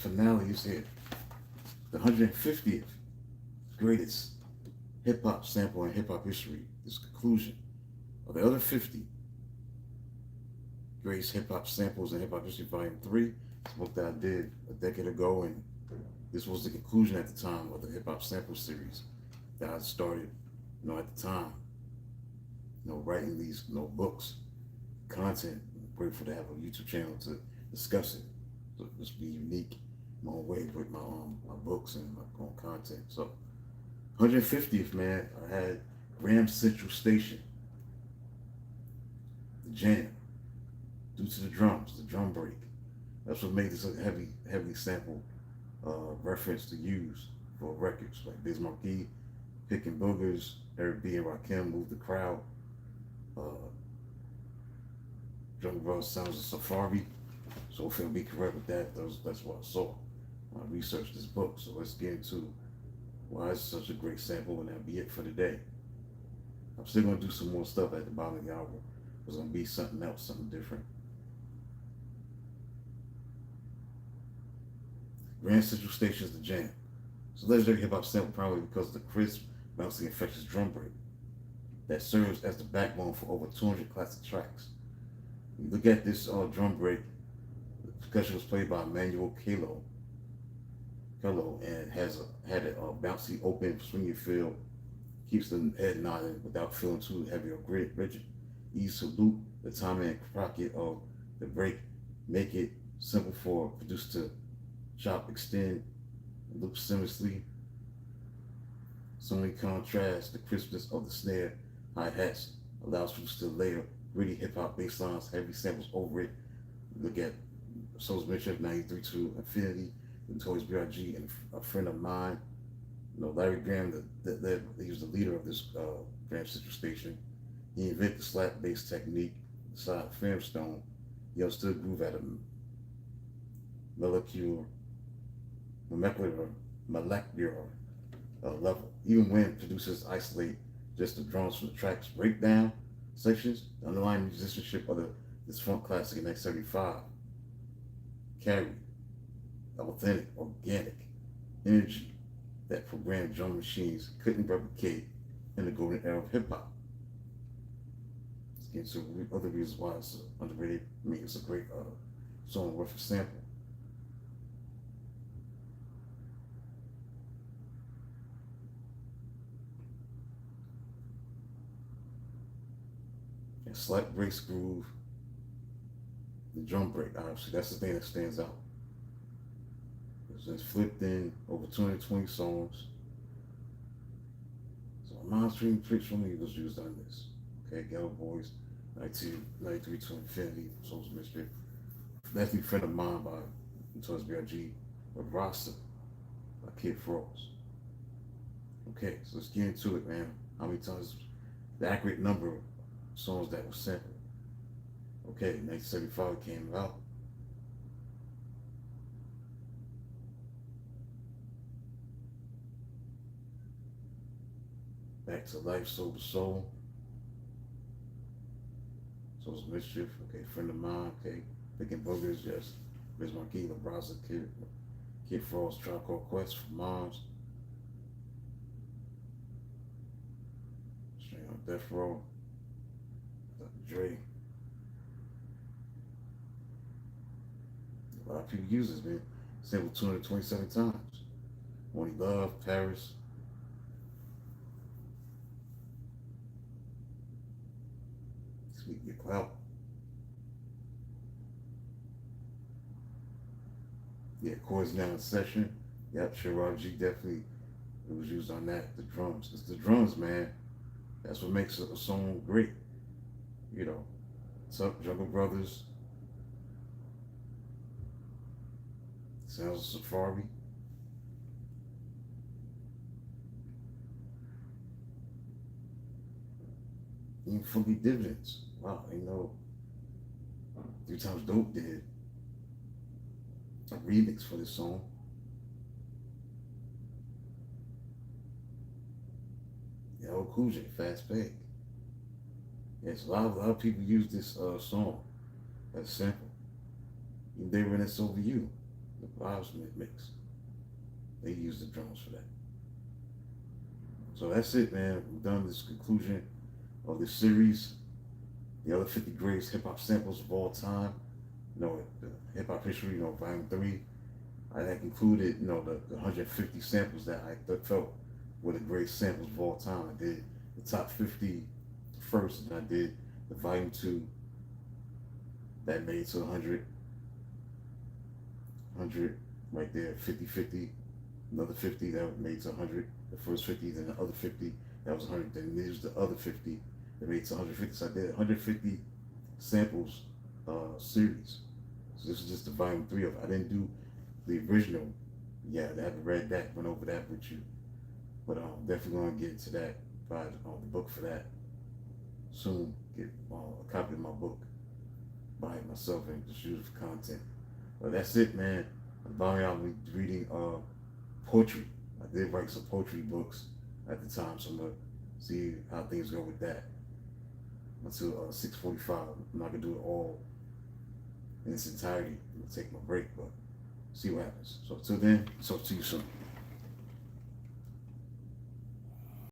finale is here. The 150th greatest hip hop sample in hip hop history. This conclusion of the other 50 greatest hip hop samples in hip hop history, volume 3. It's a book that I did a decade ago, and this was the conclusion at the time of the hip hop sample series that I started, at the time, writing these, books, content. I'm grateful to have a YouTube channel to discuss it. So just be unique in my own way with my books and my own content. So 150th, man, I had Graham Central Station, the jam, due to the drums, the drum break. That's what made this a heavily sampled reference to use for records like Biz Markie, Picking Boogers, Eric B. and Rakim moved the crowd. Uh, Jungle Brothers sounds of Safari. So if I'll be correct with that, that's what I saw when I researched this book. So let's get into why it's such a great sample, and that'll be it for today. I'm still gonna do some more stuff at the bottom of the album. It's gonna be something else, something different. Grand Central Station is the jam. It's a legendary hip hop sample probably because of the crisp, bouncy, infectious drum break that serves as the backbone for over 200 classic tracks. When you look at this drum break, the percussion was played by Emmanuel Kalo, and had a bouncy, open, swinging feel, keeps the head nodding without feeling too heavy or rigid. Easy to loop, the timing and crockett of the break make it simple for producers to chop, extend, and loop seamlessly. So many contrasts, the crispness of the snare, hi-hats allows producers to layer gritty hip-hop bass lines, heavy samples over it. Look at Soul's Mission 93 to Infinity, Notorious B.I.G. and a friend of mine. Larry Graham, he was the leader of this Graham Central Station. He invented the slap bass technique beside Fairstone. He understood groove at a molecular level. Even when producers isolate just the drums from the track's breakdown sections, the underlying musicianship of this funk classic in 1975 carried authentic, organic energy that programmed drum machines couldn't replicate in the golden era of hip hop. Let's get into other reasons why it's underrated. I mean, it's a great song worth a sample. And slight bass groove, the drum break, obviously, that's the thing that stands out. It's flipped in over 220 songs. So a non-stream tricks from me was used on this. Okay, Ghetto Boys, 1993 to Infinity, Soul's Mischief. That's a friend of mine by Notorious B.I.G. with Rasta by Kid Frost. Okay, so let's get into it, man. How many times, the accurate number of songs that were sampled. Okay, 1975 came out. Back to Life, Soul to Soul. Soul's Mischief, okay, friend of mine, okay. Picking Boogers, yes. Biz Markie, La Braza, Kid Frost, Tribe Called Quest for Moms. Straight on Death Row. Dr. Dre. A lot of people use this, man. Sampled 227 times. Only Love, Paris. Sweet Your Clout. Yeah, chords now in session. Yep, Sherrod G definitely, it was used on that. The drums. It's the drums, man. That's what makes a song great. What's up, Jungle Brothers? Sounds of Safari. Even Funky Dividends. Wow, Three Times Dope did a remix for this song. LL Cool J, Fast Pay. Yes, a lot of people use this song as a sample. Even they were in It's Over You. the vibes mix. They use the drums for that. So that's it, man. We've done this conclusion of this series. The other 50 greatest hip hop samples of all time. The hip hop history, volume 3. I had included, the 150 samples that I felt were the greatest samples of all time. I did the top 50 first, and I did the volume 2 that made to 100, right there, 50-50, another 50 that made to 100, the first 50, then the other 50 that was 100, then there's the other 50 that made to 150. So I did 150 samples series. So this is just the volume 3 of it. I didn't do the original. Yeah, I haven't read that, went over that with you. But I'm definitely going to get into that, buy the book for that soon. Get a copy of my book, buy it myself, and just use it for content. But that's it, man. I'll be reading poetry. I did write some poetry books at the time, so I'm going to see how things go with that until 6:45. I'm not going to do it all in its entirety. I'm going to take my break, but see what happens. So until then, talk to you soon.